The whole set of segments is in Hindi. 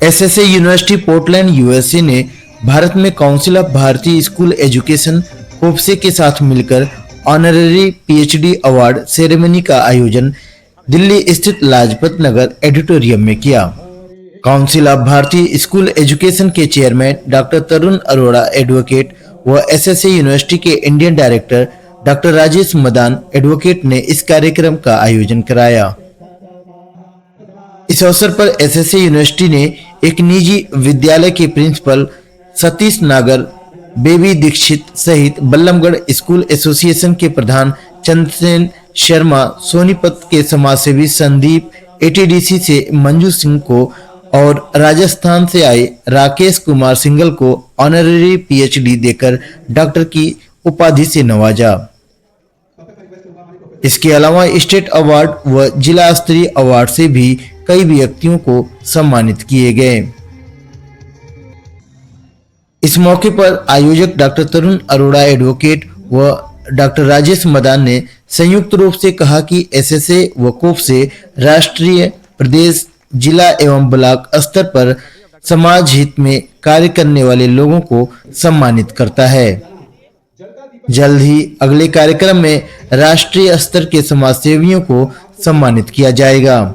एसएसए यूनिवर्सिटी पोर्टलैंड यूएसए ने भारत में काउंसिल ऑफ भारतीय स्कूल एजुकेशन कोप्से के साथ मिलकर ऑनररी पीएचडी अवार्ड सेरेमनी का आयोजन दिल्ली स्थित लाजपत नगर एडिटोरियम में किया। काउंसिल ऑफ भारतीय स्कूल एजुकेशन के चेयरमैन डॉक्टर तरुण अरोड़ा एडवोकेट व एसएसए यूनिवर्सिटी के Indian director doctor Rajesh Madan advocate ने इस कार्यक्रम का आयोजन कराया। इस अवसर पर एसएसए यूनिवर्सिटी ने एक निजी विद्यालय के प्रिंसिपल सतीश नागर, बेबी दीक्षित सहित बल्लभगढ़ स्कूल एसोसिएशन के प्रधान चंद्रसेन शर्मा, सोनीपत के समाजसेवी संदीप, एटीडीसी से मंजू सिंह को और राजस्थान से आए राकेश कुमार सिंगल को ऑनररी पीएचडी देकर डॉक्टर की उपाधि से नवाजा। इसके अलावा स्टेट अवार्ड व जिला स्तरीय अवार्ड से भी कई व्यक्तियों को सम्मानित किए गए। इस मौके पर आयोजक डॉक्टर तरुण अरोड़ा एडवोकेट व डॉक्टर राजेश मदान ने संयुक्त रूप से कहा कि एसएसए व कोप्से राष्ट्रीय, प्रदेश, जिला एवं ब्लॉक स्तर पर समाज हित में कार्य करने वाले लोगों को सम्मानित करता है। जल्द ही अगले कार्यक्रम में राष्ट्रीय स्तर के समाज सेवियों को सम्मानित किया जाएगा।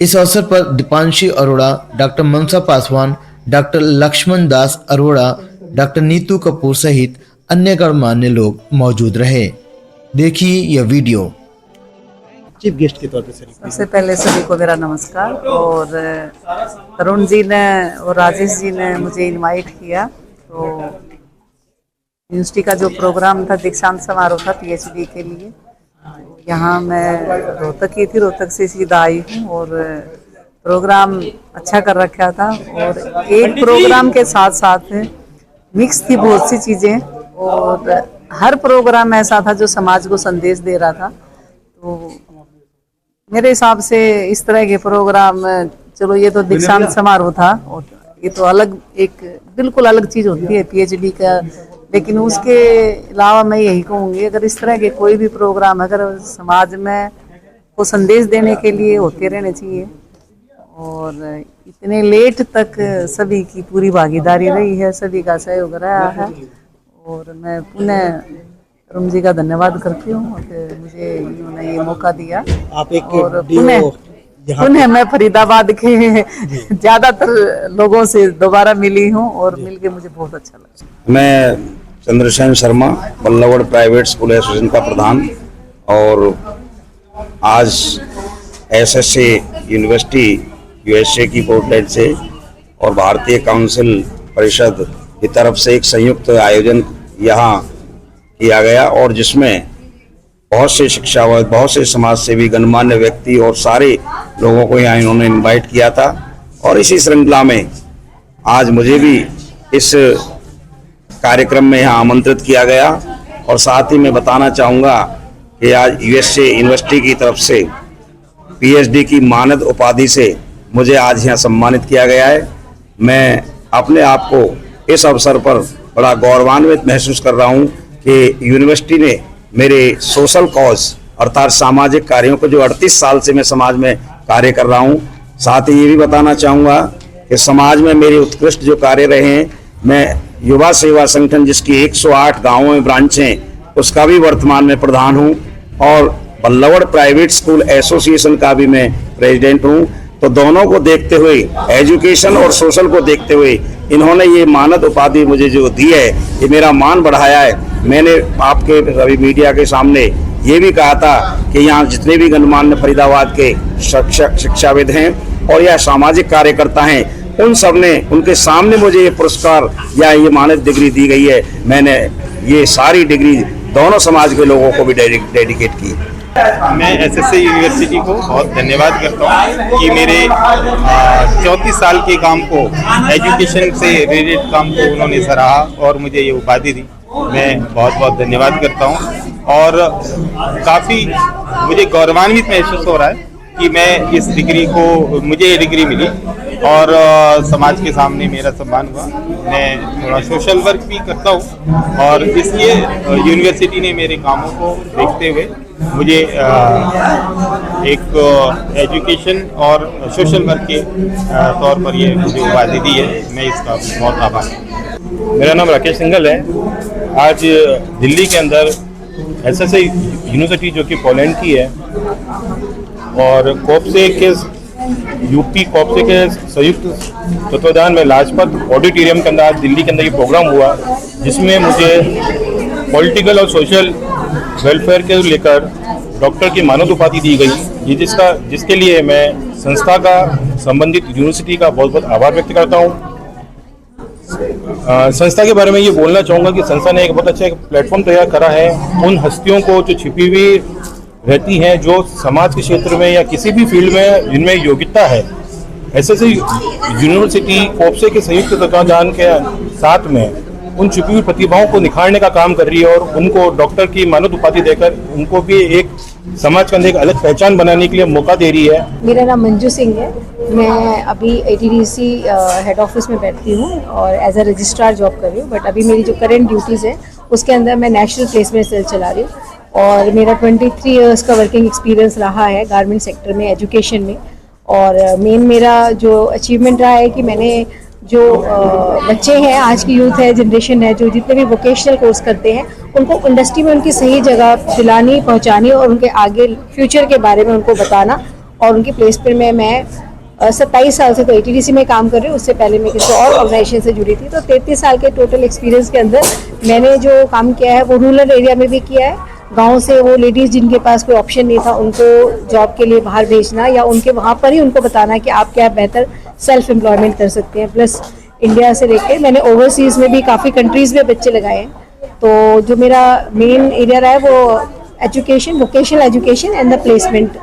इस अवसर पर दीपांशी अरोड़ा, डॉक्टर मनसा पासवान, डॉक्टर लक्ष्मण दास अरोड़ा, डॉक्टर नीतू कपूर सहित अन्य गणमान्य लोग मौजूद रहे। देखिए यह वीडियो। चीफ गेस्ट के तौर पे सबसे पहले सभी को मेरा नमस्कार। और तरुण जी ने और राजेश जी ने मुझे इनवाइट किया, तो यूनिवर्सिटी का जो प्रोग्राम था, दीक्षांत समारोह था पीएचडी के लिए, यहाँ मैं रोहतक की थी, रोहतक से सीधा आई हूँ और प्रोग्राम अच्छा कर रखा था। और एक प्रोग्राम के साथ साथ मिक्स थी बहुत सी चीज़ें, और हर प्रोग्राम ऐसा था जो समाज को संदेश दे रहा था। तो मेरे हिसाब से इस तरह के प्रोग्राम, चलो ये तो दीक्षांत समारोह था और ये तो अलग, एक बिल्कुल अलग चीज़ होती है पीएचडी का, लेकिन उसके अलावा मैं यही कहूँगी, अगर इस तरह के कोई भी प्रोग्राम अगर समाज में को संदेश देने के लिए होते रहने चाहिए। और इतने लेट तक सभी की पूरी भागीदारी रही है, सभी का सहयोग रहा है, और मैं पुनः तरुण जी का धन्यवाद करती हूँ कि मुझे इन्होंने ये मौका दिया। आप एक और पुनः मैं फरीदाबाद के ज्यादातर लोगों से दोबारा मिली हूँ और मिलके मुझे बहुत अच्छा लगा। मैं Chandrasen Sharma, Ballabhgarh private school association का प्रधान, और आज एसएसए यूनिवर्सिटी यूएसए की पोर्टलैंड से और भारतीय काउंसिल परिषद की तरफ से एक संयुक्त आयोजन यहाँ किया गया, और जिसमें बहुत से शिक्षाविद, बहुत से समाज सेवी, गणमान्य व्यक्ति और सारे लोगों को यहाँ इन्होंने इनवाइट किया था। और इसी श्रृंखला में आज मुझे भी इस कार्यक्रम में यहाँ आमंत्रित किया गया। और साथ ही मैं बताना चाहूँगा कि आज यूएसए यूनिवर्सिटी की तरफ से पीएचडी की मानद उपाधि से मुझे आज यहाँ सम्मानित किया गया है। मैं अपने आप को इस अवसर पर बड़ा गौरवान्वित महसूस कर रहा हूँ कि यूनिवर्सिटी ने मेरे सोशल कॉज अर्थात सामाजिक कार्यों को, जो 38 साल से मैं समाज में कार्य कर रहा हूँ, साथ ही ये भी बताना चाहूँगा कि समाज में मेरे उत्कृष्ट जो कार्य रहे हैं, मैं युवा सेवा संगठन जिसकी 108 गाँवों में ब्रांच हैं, उसका भी वर्तमान में प्रधान हूँ, और बल्लभगढ़ प्राइवेट स्कूल एसोसिएशन का भी मैं प्रेसिडेंट हूँ। तो दोनों को देखते हुए, एजुकेशन और सोशल को देखते हुए, इन्होंने ये मानद उपाधि मुझे जो दी है, ये मेरा मान बढ़ाया है। मैंने आपके अभी मीडिया के सामने ये भी कहा था कि यहाँ जितने भी गणमान्य फरीदाबाद के शिक्षाविद हैं और या सामाजिक कार्यकर्ता हैं, उन सब ने, उनके सामने मुझे ये पुरस्कार या ये मानद डिग्री दी गई है। मैंने ये सारी डिग्री दोनों समाज के लोगों को भी डेडिकेट की। मैं एसएसए यूनिवर्सिटी को बहुत धन्यवाद करता हूँ कि मेरे 34 साल के काम को, एजुकेशन से रिलेटेड काम को उन्होंने सराहा और मुझे ये उपाधि दी। मैं बहुत बहुत धन्यवाद करता हूँ, और काफ़ी मुझे गौरवान्वित महसूस हो रहा है कि मैं इस डिग्री को, मुझे ये डिग्री मिली और समाज के सामने मेरा सम्मान हुआ। मैं थोड़ा सोशल वर्क भी करता हूँ और इसलिए यूनिवर्सिटी ने मेरे कामों को देखते हुए मुझे एक एजुकेशन और सोशल वर्क के तौर पर ये मुझे उपाधि दी है, मैं इसका बहुत आभारी हूँ। मेरा नाम राकेश सिंघल है। आज दिल्ली के अंदर एसएसए यूनिवर्सिटी जो कि पोलैंड की है और कोप्से के यूपी कोप्से के संयुक्त तत्वाधान में लाजपत ऑडिटोरियम के अंदर आज दिल्ली के अंदर ये प्रोग्राम हुआ, जिसमें मुझे पॉलिटिकल और सोशल वेलफेयर के लेकर डॉक्टर की मानद उपाधि दी गई। ये जिसके लिए मैं संस्था का, संबंधित यूनिवर्सिटी का बहुत बहुत आभार व्यक्त करता हूँ। संस्था के बारे में ये बोलना चाहूँगा कि संस्था ने एक बहुत अच्छा प्लेटफॉर्म तैयार करा है उन हस्तियों को जो छिपी हुई रहती हैं, जो समाज के क्षेत्र में या किसी भी फील्ड में जिनमें योग्यता है। एसएसए यूनिवर्सिटी कोप्से के संयुक्त तत्वाधान के साथ में उन छुपी हुई प्रतिभाओं को निखारने का काम कर रही है और उनको डॉक्टर की मानद उपाधि देकर उनको भी एक समाज के अंदर एक अलग पहचान बनाने के लिए मौका दे रही है। मेरा नाम मंजू सिंह है। मैं अभी एटीडीसी हेड ऑफिस में बैठती हूँ और एज अ रजिस्ट्रार जॉब कर रही हूँ, बट अभी मेरी जो करंट ड्यूटीज़ है उसके अंदर मैं नेशनल प्लेसमेंट सेल चला रही हूँ और मेरा 23 इयर्स का वर्किंग एक्सपीरियंस रहा है गारमेंट सेक्टर में, एजुकेशन में। और मेन मेरा जो अचीवमेंट रहा है कि मैंने जो बच्चे हैं, आज की यूथ है, जनरेशन है, जो जितने भी वोकेशनल कोर्स करते हैं उनको इंडस्ट्री में उनकी सही जगह दिलानी, पहुंचानी और उनके आगे फ्यूचर के बारे में उनको बताना। और उनकी प्लेसमेंट में मैं 27 साल से तो एटीडीसी में काम कर रही हूँ, उससे पहले मैं किसी और ऑर्गेनाइजेशन से जुड़ी थी। तो 33 साल के टोटल एक्सपीरियंस के अंदर मैंने जो काम किया है वो रूरल एरिया में भी किया है। गांव से वो लेडीज़ जिनके पास कोई ऑप्शन नहीं था उनको जॉब के लिए बाहर भेजना या उनके वहाँ पर ही उनको बताना कि आप क्या बेहतर सेल्फ एम्प्लॉयमेंट कर सकते हैं। प्लस इंडिया से लेकर मैंने ओवरसीज़ में भी काफ़ी कंट्रीज़ में बच्चे लगाए हैं। तो जो मेरा मेन एरिया रहा है वो education, vocational education and the placement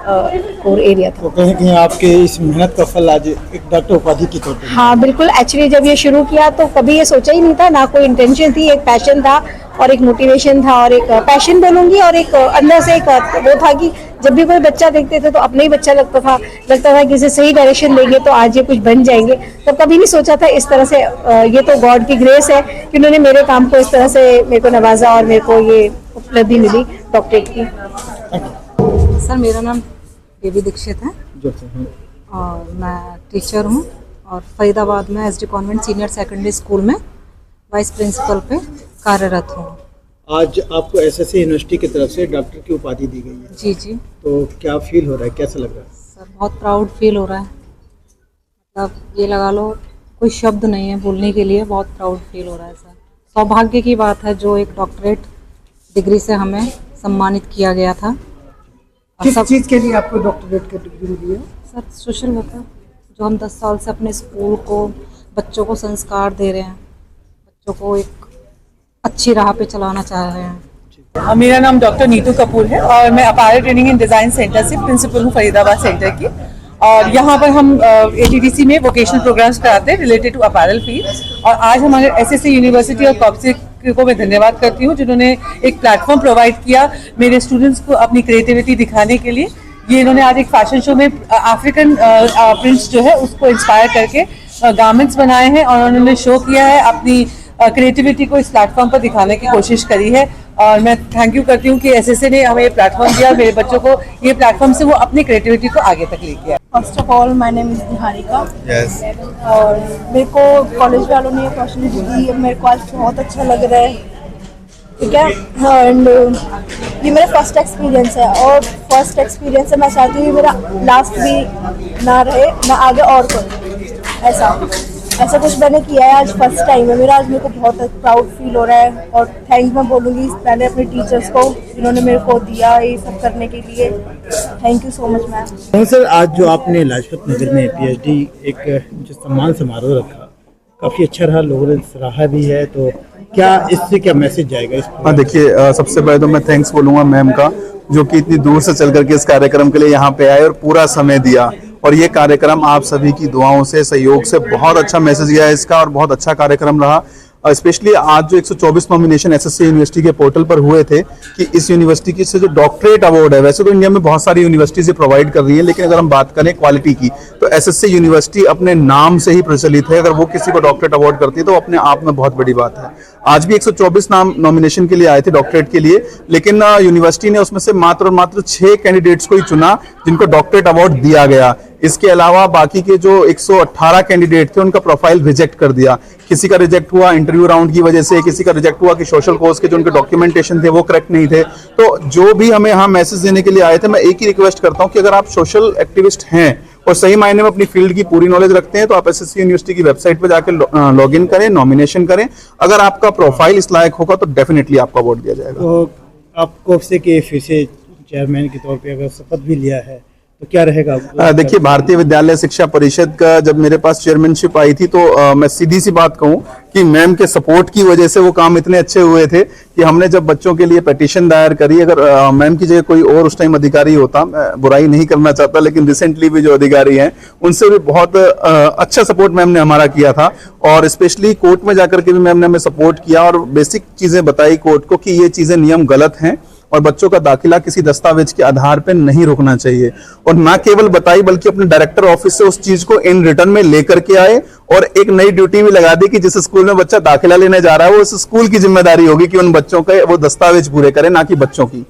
core area था। तो कहीं कहीं आपके इस मेहनत का फल आज एक डॉक्टर उपाधि की तौर पर। हाँ बिल्कुल, एक्चुअली जब ये शुरू किया तो कभी ये सोचा ही नहीं था, ना कोई इंटेंशन थी, एक पैशन था और एक मोटिवेशन था और एक पैशन बोलूँगी और एक अंदर से एक वो था कि जब भी कोई बच्चा देखते थे तो अपना ही बच्चा लगता था कि इसे सही डायरेक्शन देंगे तो आज ये कुछ बन जाएंगे। तो कभी नहीं सोचा था इस तरह से। ये तो गॉड की ग्रेस है कि उन्होंने मेरे काम को इस तरह से मेरे को नवाजा और मेरे को ये उपलब्धि मिली डॉक्टरेट की। सर मेरा नाम देवी दीक्षित है जो और मैं टीचर हूँ और फरीदाबाद में SD convent senior secondary school में वाइस प्रिंसिपल पे कार्यरत हूँ। आज आपको एसएसए यूनिवर्सिटी की तरफ से डॉक्टर की उपाधि दी गई है। जी जी। तो क्या फील हो रहा है, कैसा लग रहा है? सर बहुत प्राउड फील हो रहा है, मतलब ये लगा लो कोई शब्द नहीं है बोलने के लिए, बहुत प्राउड फील हो रहा है सर। सौभाग्य की बात है जो एक डॉक्टरेट डिग्री से हमें सम्मानित किया गया था। किस चीज़ के लिए आपको डॉक्टरेट की डिग्री मिली है? सर सोशल वर्कर, जो हम 10 साल से अपने स्कूल को, बच्चों को संस्कार दे रहे हैं, बच्चों को एक अच्छी राह पे चलाना चाह रहे हैं। मेरा नाम डॉक्टर नीतू कपूर है और मैं apparel training and design centre से प्रिंसिपल हूँ फरीदाबाद सेंटर की। और यहाँ पर हम एटीडीसी में वोकेशनल प्रोग्राम्स कराते हैं रिलेटेड टू अपैरल फील्ड। और आज हमारे एसएसए यूनिवर्सिटी और कॉप्से को मैं धन्यवाद करती हूँ जिन्होंने एक प्लेटफॉर्म प्रोवाइड किया मेरे स्टूडेंट्स को अपनी क्रिएटिविटी दिखाने के लिए। ये इन्होंने आज एक फैशन शो में अफ्रीकन प्रिंट्स जो है उसको इंस्पायर करके गारमेंट्स बनाए हैं और उन्होंने शो किया है, अपनी क्रिएटिविटी को इस प्लेटफॉर्म पर दिखाने की कोशिश करी है। और मैं थैंक यू करती हूँ कि एसएसए ने हमें ये प्लेटफॉर्म दिया और मेरे बच्चों को ये प्लेटफॉर्म से वो अपनी क्रिएटिविटी को आगे तक लेके आए। First of all my name is Niharika. और मेरे को कॉलेज वालों ने अपॉर्चुनिटी दी, मेरे को आज बहुत अच्छा लग रहा है, ठीक है। एंड ये मेरा फर्स्ट एक्सपीरियंस है और फर्स्ट एक्सपीरियंस है, मैं चाहती हूँ मेरा लास्ट भी ना रहे, मैं आगे और करूँ। ऐसा कुछ मैंने किया है, आज फर्स्ट टाइम है मेरा, आज मेरे को बहुत प्राउड फील हो रहा है। और थैंक मैं बोलूँगी पहले अपने टीचर्स को जिन्होंने मेरे को दिया ये सब करने के लिए। Thank you so much ma'am. Sir आज जो आपने लाजपत नगर में पीएचडी एक जो सम्मान समारोह रखा, काफ़ी अच्छा रहा, लोगों ने सराहा भी है, तो क्या इससे क्या मैसेज जाएगा इस? हाँ देखिए, सबसे पहले तो मैं थैंक्स बोलूँगा मैम का जो कि इतनी दूर से चल करके इस कार्यक्रम के लिए यहाँ पे आए और पूरा समय दिया। और ये कार्यक्रम आप सभी की दुआओं से, सहयोग से बहुत अच्छा मैसेज गया है इसका और बहुत अच्छा कार्यक्रम रहा। स्पेशली आज जो 124 नॉमिनेशन एसएससी यूनिवर्सिटी के पोर्टल पर हुए थे कि इस यूनिवर्सिटी की से जो डॉक्टरेट अवार्ड है, वैसे तो इंडिया में बहुत सारी यूनिवर्सिटीज प्रोवाइड कर रही है, लेकिन अगर हम बात करें क्वालिटी की तो एसएससी यूनिवर्सिटी अपने नाम से ही प्रचलित है। अगर वो किसी को डॉक्टरेट अवार्ड करती है तो अपने आप में बहुत बड़ी बात है। आज भी 124 नाम नॉमिनेशन के लिए आए थे डॉक्टरेट के लिए, लेकिन यूनिवर्सिटी ने उसमें से मात्र और मात्र 6 कैंडिडेट्स को ही चुना जिनको डॉक्टरेट अवार्ड दिया गया। इसके अलावा बाकी के जो 118 कैंडिडेट थे उनका प्रोफाइल रिजेक्ट कर दिया। किसी का रिजेक्ट हुआ इंटरव्यू राउंड की वजह से, किसी का रिजेक्ट हुआ कि सोशल कोर्स के जो उनके डॉक्यूमेंटेशन थे वो करेक्ट नहीं थे। तो जो भी हमें यहाँ मैसेज देने के लिए आए थे, मैं एक ही रिक्वेस्ट करता हूँ कि अगर आप सोशल एक्टिविस्ट हैं और सही मायने में अपनी फील्ड की पूरी नॉलेज रखते हैं तो आप एसएससी यूनिवर्सिटी की वेबसाइट पर जाकर लॉग इन करें, नॉमिनेशन करें। अगर आपका प्रोफाइल इस लायक होगा तो डेफिनेटली आपका वोट दिया जाएगा। तो आप कोप्से के फिर से चेयरमैन के तौर पे अगर शपथ भी लिया है तो क्या रहेगा? देखिए, भारतीय विद्यालय शिक्षा परिषद का जब मेरे पास चेयरमैनशिप आई थी तो मैं सीधी सी बात कहूं कि मैम के सपोर्ट की वजह से वो काम इतने अच्छे हुए थे कि हमने जब बच्चों के लिए पिटीशन दायर करी, अगर मैम की जगह कोई और उस टाइम अधिकारी होता, मैं बुराई नहीं करना चाहता, लेकिन रिसेंटली भी जो अधिकारी हैं उनसे भी बहुत अच्छा सपोर्ट मैम ने हमारा किया था। और स्पेशली कोर्ट में जाकर के भी मैम ने हमें सपोर्ट किया और बेसिक चीजें बताई कोर्ट को कि ये चीजें नियम गलत हैं और बच्चों का दाखिला किसी दस्तावेज के आधार पर नहीं रोकना चाहिए। और ना केवल बताई बल्कि अपने डायरेक्टर ऑफिस से उस चीज को इन रिटर्न में लेकर के आए और एक नई ड्यूटी भी लगा दी कि जिस स्कूल में बच्चा दाखिला लेने जा रहा है वो उस स्कूल की जिम्मेदारी होगी कि उन बच्चों के वो दस्तावेज पूरे करें, ना कि बच्चों की।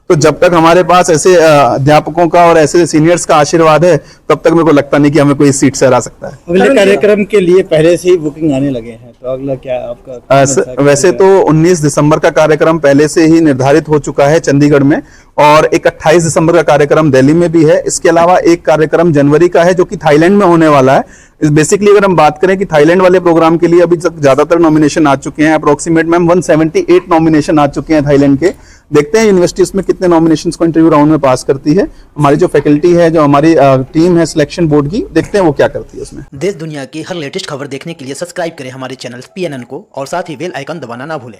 तो जब तक हमारे पास ऐसे अध्यापकों का और ऐसे सीनियर्स का आशीर्वाद है तब तक मेरे को लगता नहीं कि हमें कोई सीट से हरा सकता है। अगले कार्यक्रम के लिए पहले से ही बुकिंग आने लगे हैं, तो अगला क्या आपका? वैसे तो 19 दिसंबर का कार्यक्रम पहले से ही निर्धारित हो चुका है चंडीगढ़ में और एक 28 दिसंबर का कार्यक्रम दिल्ली में भी है। इसके अलावा एक कार्यक्रम जनवरी का है जो कि थाईलैंड में होने वाला है। बेसिकली अगर हम बात करें कि थाईलैंड वाले प्रोग्राम के लिए अभी तक ज्यादातर नॉमिनेशन आ चुके हैं, अप्रोक्सीमेट मैम 178 नॉमिनेशन आ चुके हैं थाईलैंड के। देखते हैं यूनिवर्सिटी इसमें कितने नॉमिनेशंस को इंटरव्यू राउंड में पास करती है। हमारी जो फैकल्टी है, जो हमारी टीम है सिलेक्शन बोर्ड की, देखते हैं वो क्या करती है इसमें। देश दुनिया की हर लेटेस्ट खबर देखने के लिए सब्सक्राइब करें हमारे चैनल PNN को और साथ ही बेल आइकन दबाना ना भूलें।